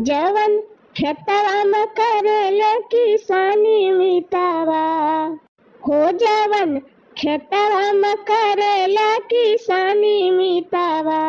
जवन खेतवा में करेला किसानी मितावा हो, जवन खेतवा में करेला किसानी मितावा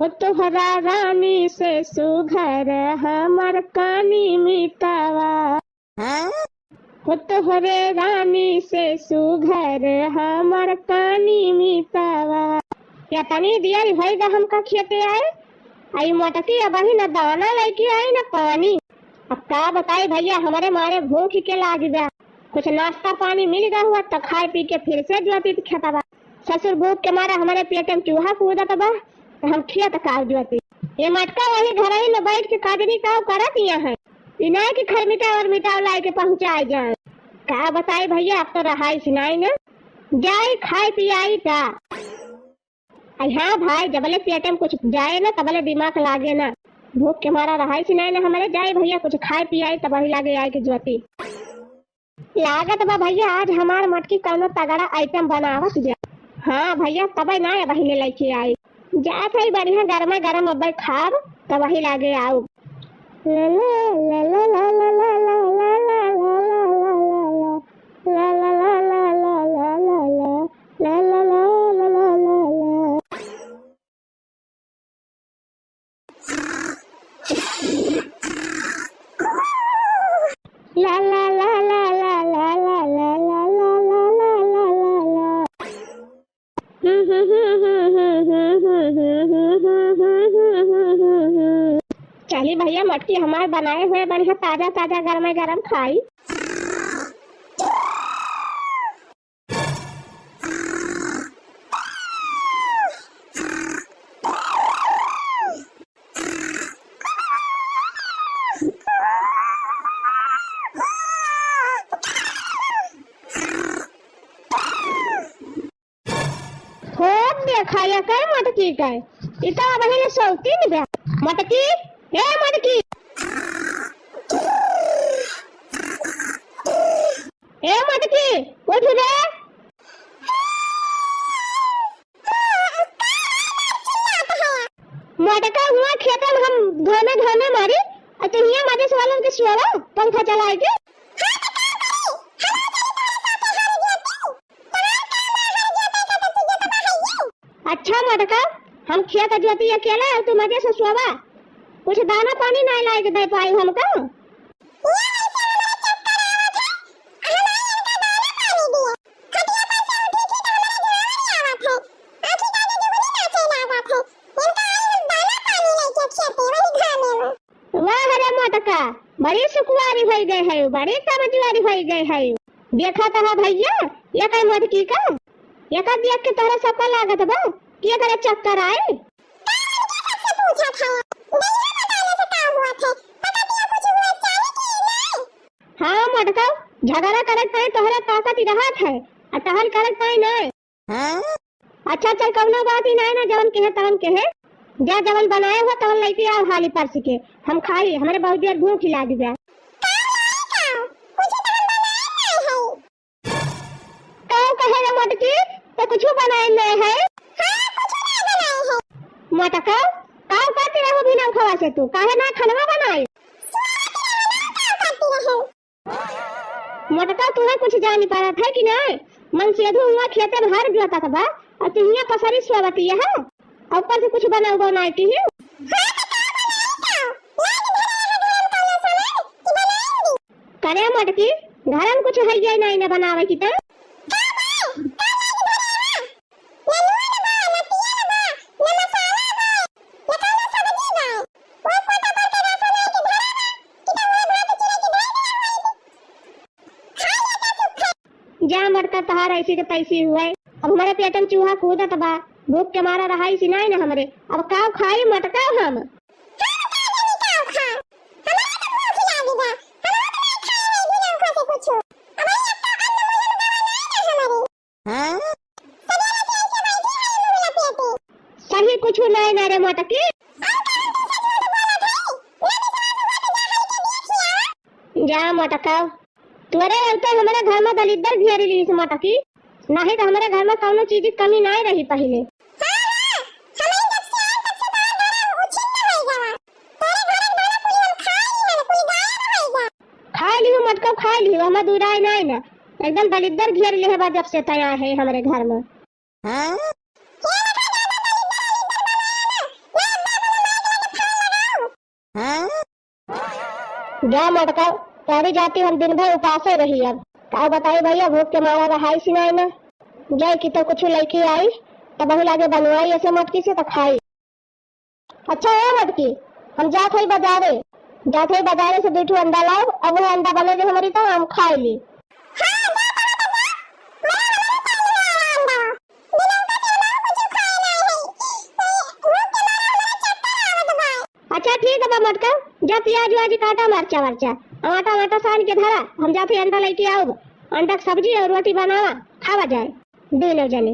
हो, तोहरा रानी से सुघर हमर कानी मितावा हो, तोहरे रानी से सुघर हमर कानी मितावा। या तनी दिया भईगा हमका खेते आए आई मोटकी अब ही न दाना लेके आई न पानी। अब क्या बताए भैया, हमारे मारे भूख के लाग गया। कुछ नाश्ता पानी मिल गया हुआ तो खाए पी के फिर से जोती खेतवा। ससुर भूख के मारा हमारे पेट में चूहा कूदा बा तो हम खेत काट जोती। ये मटका वही घर ही में बैठ के काटनी का करा दिया है, इनाय की खरमिटा और मिटाव ला के पहुँचाए जाए। क्या बताए भैया, अब तो रहाई सिनाई न जाए खाए पियाई था। हाँ भाई, जबले पेट में कुछ जाए ना तबले दिमाग लागे ना। भूख के मारा रहाई सिनाई ना हमारे जाए भैया, कुछ खाए पियाई तब ही लागे आए के ज्योति लागत बा भैया। आज हमार मटकी कौनो तगड़ा आइटम बनावत जा। हाँ भैया, तब ना वही लेके आई जात है बढ़िया गरमा गरम अब खाब तब वही लागे आओ। ला ला ला ला ला ला ला ला ला ला ला ला ला। चलिए भैया, मटकी हमारे बनाए हुए बढ़िया ताजा ताजा गरम गरम खाई। खाया कर मटकी का इतना बहने सौती नहीं मटकी हे मटकी हे मटकी उठ रे। मटका हुआ खेत में हम धोने मारी तो यहाँ मधेश वालों के सोवा पंखा चलाए के। अच्छा मटका, हम खेत जोती अकेला है, तू मजे से सोवा। कुछ दाना पानी नहीं लाए के दे पाई हमका। वाह रे मटका, बड़ी सुकुआरी हो गए है, बड़ी कमजोरी हो गए है। देखा था भैया ये कई मटकी का ये का देख के तोरा सपा लागत बा कि करे चक्कर आए। पूछा था हाँ मटका, झगड़ा करत है तोहरा ताकत रहा है और टहल करत है नहीं। अच्छा चल कौनो बात ही नहीं ना, जवन कहे तवन कहे जा, जवन बनाए हुआ तवन लेके आओ हाली परस के हम खाई, हमारे बहुत देर भूख लाग गया। कहे रे मटकी तो कुछ बनाए नहीं है। मटका का करती रहो बिना खवा से, तू काहे ना खाना बनाए। मटका तुम्हें कुछ जान नहीं पा रहा था कि नहीं। मन से धुआं खेते भर जोता था बा और तिहिया पसरी सोवती है और ऊपर से कुछ बना हुआ नहीं की करे मटकी घर में कुछ है ये नहीं ना बनावे की तो जा मरता तहार ऐसी के तैसी हुए। अब हमारे पेट में चूहा कूदत बा भूख के मारा रहा इसी नहीं ना हमरे अब काव खाई मटका हम सही कुछ नहीं ना रे मटकी जा मटका तुरे तो हमारे घर में दलिद्दर घेरी ली इस मटकी नहीं तो हमारे घर में कौनो चीज की कमी नहीं रही पहले खा ली मटका खा ली हमें दूराई नहीं ना एकदम दलिद्दर घेर ली है जब से तैयार है हमारे घर में जा मटका तारी जाती हम दिन भर उपास रही अब का बताई भैया भूख के मारा रहा इसी नहीं ना जाए की तो कुछ लेके आई तो बहु लागे बनवाई ऐसे मटकी से तो खाई। अच्छा है मटकी हम जाते ही बाजारे से 2 अंडा लाओ अब वो अंडा बने जो हमारी तो हम खाई ली। अच्छा ठीक है मटका जा प्याज व्याज काटा मरचा आटा वाटा सान के धरा हम जाते अंडा लेके आओ अंडा सब्जी और रोटी बनावा खावा जाए दोनों जने।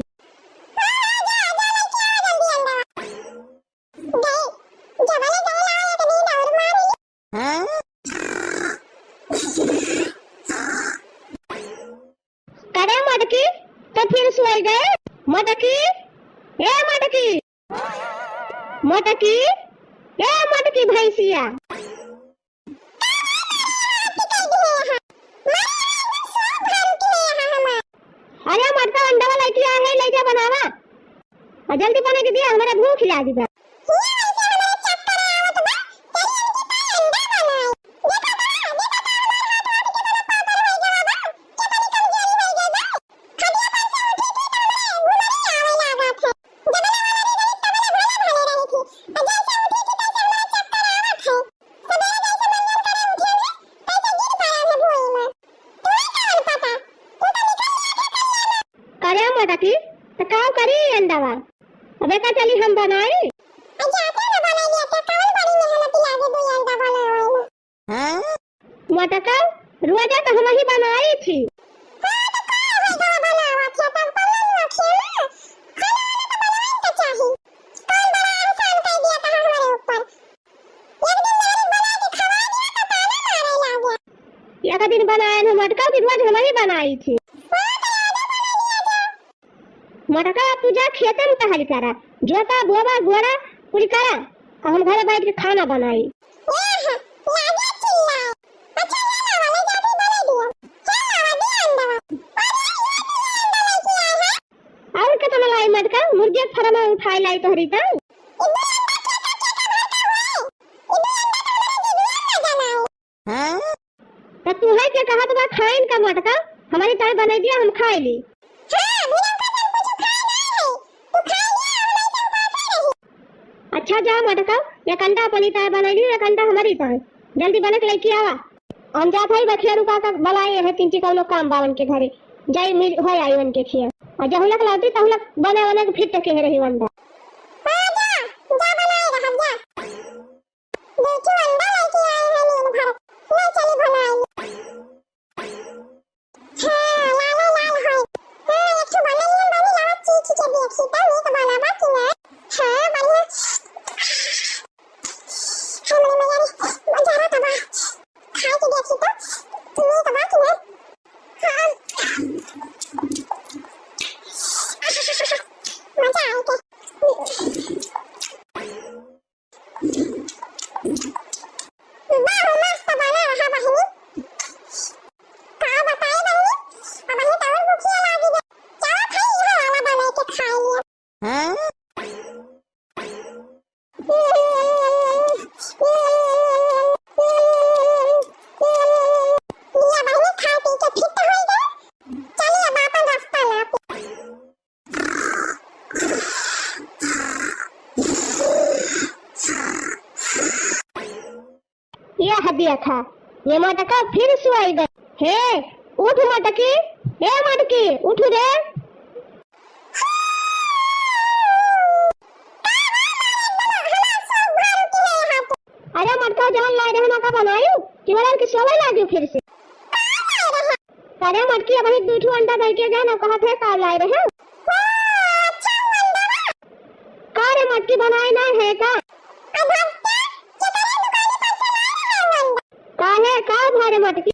करे मटकी तो फिर सोए गए मटकी ए मटकी मटकी ए मटकी भैंसिया अरे मटका अंडा वाला लेके आए है ले जा बनावा और जल्दी बना के दिया हमारा भूख लगी बा। मटकी तो का करी अंडावा अबे का चली हम बनाई जाते ना बना लिया तो कौन बड़ी मेहनत लागे 2 अंडा बनावे हां मटका रोजा तो हम ही बनाई थी हां तो का है गा बनावा थे तब पलन रखे खाना तो बनाई तो चाहिए कौन बड़ा एहसान कर दिया था हमारे ऊपर एक दिन मेरी बना के खवा दिया तो ताना मारे लागे एक दिन बनाया ना मटका फिर रोज हम ही बनाई थी मटका पूजा खेतन कहल करा जोता बोबा गोड़ा पूरी करा हम घर बैठ के खाना बनाई और कितना लाई मटका मुर्गे फार्म में उठाई लाई तोहरी त तो तू है के कहत बा खाइन का मटका हमारी ताई बना दिया हम खाई ली। अच्छा जा मटका एक अंडा अपनी ताई बनाई ली एक अंडा हमारी ताई जल्दी बना के लेके आवा हम जात है बखिया रुका का बलाए है 3 कौनो काम बावन के घरे जाई मिल होय आई वन के खिया और जहुलक लाती तहुलक बना बना के फिट के रही अंडा हां जा बनाए रह जा देखो अंडा लेके आए हैं नील भर ले चली बनाई हां लाल लाल है हां एक तो बना लिया बनी लावा चीच के देखी ता नीक बना बाकी ना हां बढ़िया हमने मयारी जरा तबा खाई के देखी तो नीक बाकी ना हां मजा आई के ये हदिया था। ये मटका फिर सोई गए। हे उठ मटकी, हे मटकी उठ रे। अरे मटका जहाँ ला रहे ना का बनायू कि वाला के सोवे लागी फिर से। अरे मटकी अब दो ठो अंडा दे के गए ना कहा थे का ला रहे। का रे मटकी बनाए ना है का? काहे का भारे मटकी?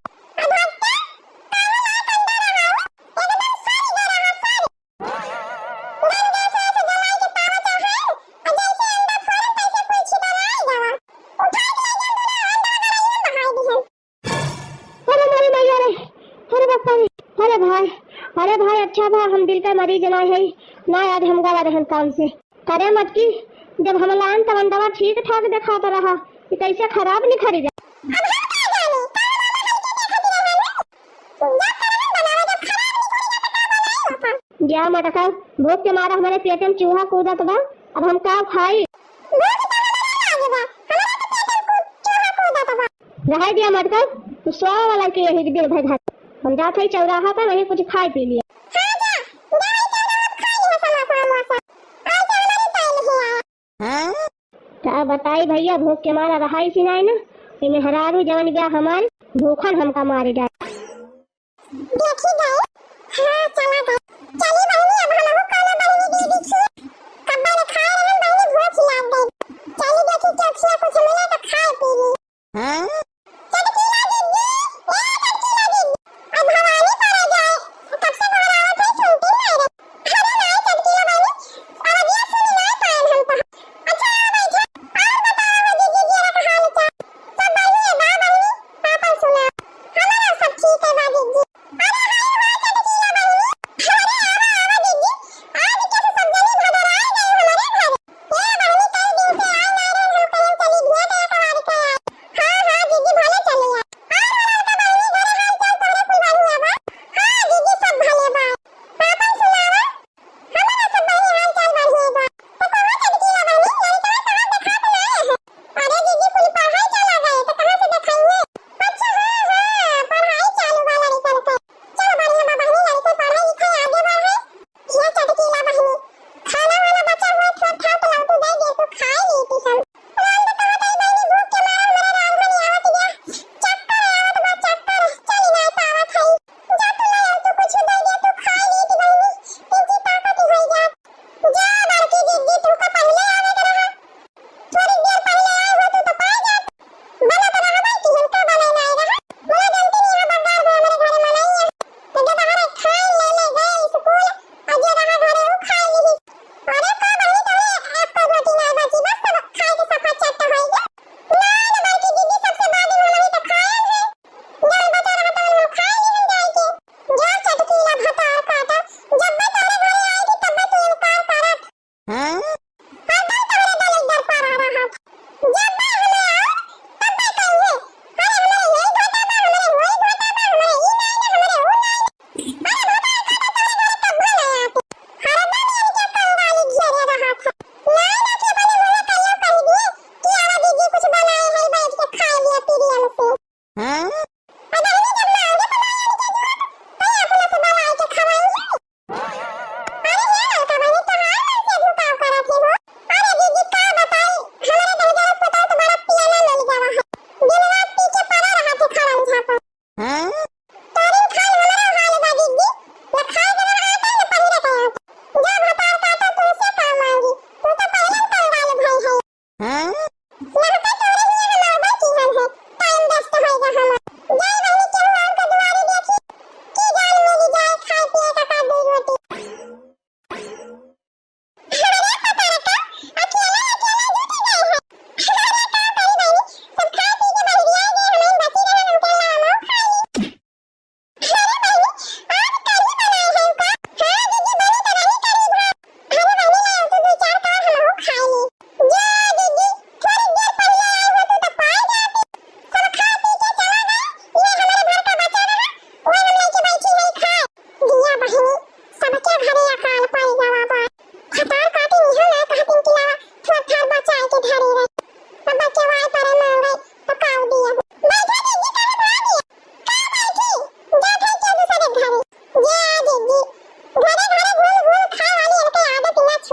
अरे भाई अच्छा भा हम दिल का मरीज ना है ना याद हम गवा रहन काम से। करे मटकी जब हम लान तवन दवा ठीक ठाक दिखाता रहा कि कैसे खराब नहीं खरीदा। क्या मटका भूख के मारा हमारे पेट में चूहा कूदा तो अब हम क्या खाई? रह दिया मटका तू सो वाला के यही दिन भर घाट हम जाते ही चौराहा पर वही कुछ खाई पी लिया। क्या बताई भैया भूख के मारा रहा ही नहीं ना इन्हें हरारू जवन गया हमार भूखन हमका मारे जाए। देखी गए हाँ चला गए चली बहनी अब हम काला बहनी दीदी थी कब्बा ने खाए हम बहनी भूख लाग गई चली देखी चौकिया कुछ मिले तो खाए पी ली। हां चटकीला दीदी अब हवानी पड़ जाए तब से बोला थे सुनती नहीं रे। अरे नहीं चटकीला बहनी अब ये सुनी नहीं पाए हम तो। अच्छा बैठो और बताओ दीदी जी का हाल क्या सब बहनी है बा बहनी पापा सुना हमारा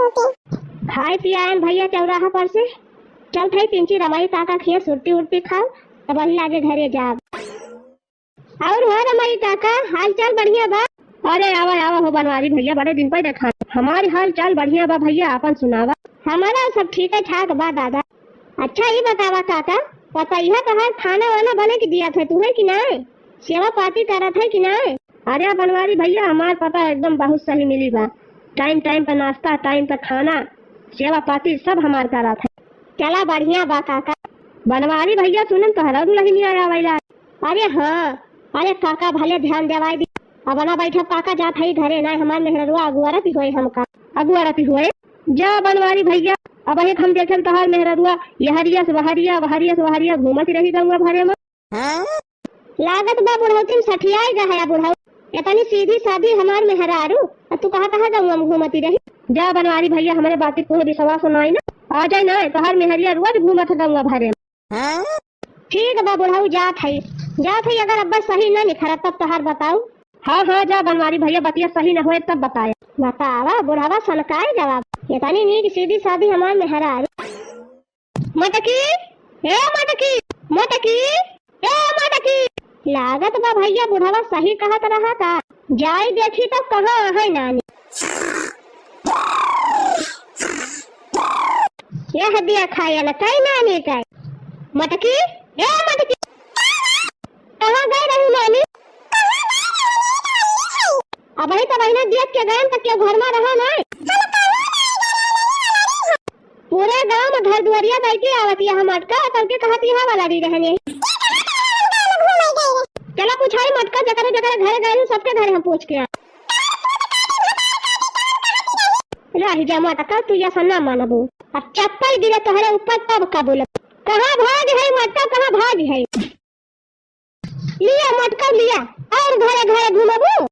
खाए पियान भैया चौराहा पर से चल थे पिंची रमाई काका खिए सुरती उर्ती खाओ तब वही आगे घरे जाब। और हो रमाई काका हाल चाल बढ़िया बा? अरे आवा आवा हो बनवारी भैया बड़े दिन पर देखा। हमारी हाल चाल बढ़िया बा भैया अपन सुनावा। हमारा सब ठीक है ठाक बा दादा। अच्छा ये बतावा काका पता यह कहा खाना वाना बने की दिया थे तुम्हें कि नहीं? सेवा पाती करा था कि नहीं? अरे बनवारी भैया हमार पता एकदम बहुत सही मिली बा। टाइम टाइम पर नाश्ता टाइम पर खाना सेवा पाती सब हमार करा था। चला बढ़िया बा काका। बनवारी भैया सुनन तो हरा नहीं आया वाला। अरे हाँ अरे काका भले ध्यान देवाई दी। अब बना बैठा काका जात है घरे ना हमार मेहरुआ अगुआरती हुए हमका अगुआरती हुए जा बनवारी भैया। अब एक हम देखे तोहार मेहरुआ यहरिया से वहरिया घूमत रही गंगा भरे में। लागत बा बुढ़ौती सठियाई गया बुढ़ऊ इतनी सीधी सादी हमार मेहरारू तू कहा गंगा में घूमती रही। जा बनवारी भैया हमारे बात को विश्वास सुनाई ना आ जाए ना तोहार मेहरिया रोज घूमत गंगा भरे में। ठीक बा बुढ़ऊ जात है अगर अब्बा सही न निखरा तब तोहार बताऊ। हाँ हाँ जा बनवारी भैया बतिया सही न होए तब बताया। बतावा बुढ़ावा सनकाए जवाब इतनी नीक सीधी सादी हमार मेहरारू। मटकी ए मटकी मटकी ए मटकी। लागत बा भैया बुढ़ावा सही कहत रहा का। जाई देखी तो कहाँ है नानी। यह दिया खाया न कई नानी का। मटकी ए मटकी कहाँ गए रही नानी? अब वही तो महीना देख के गए तक क्यों घर में रहा नहीं? पूरे गांव में घर दुआरिया बैठी आवती है हम मटका करके कहती है वाला दी रहने। चला पूछाई मटका जकरे जकरे घर गए सबके घर हम पूछ के रही जा मटका तू ये सन्ना मानबू। अब चप्पल गिरे तोहरे ऊपर तब का बोल कहाँ भाग है मटका कहाँ भाग है। लिया मटका लिया और घरे घरे घूमबू।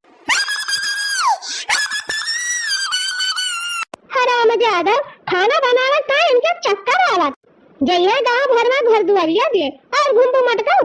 हराम ज्यादा खाना बनावे का इनके चक्कर आवत जइया गांव भर में घर दुआरिया दिए और घूमबू मटका।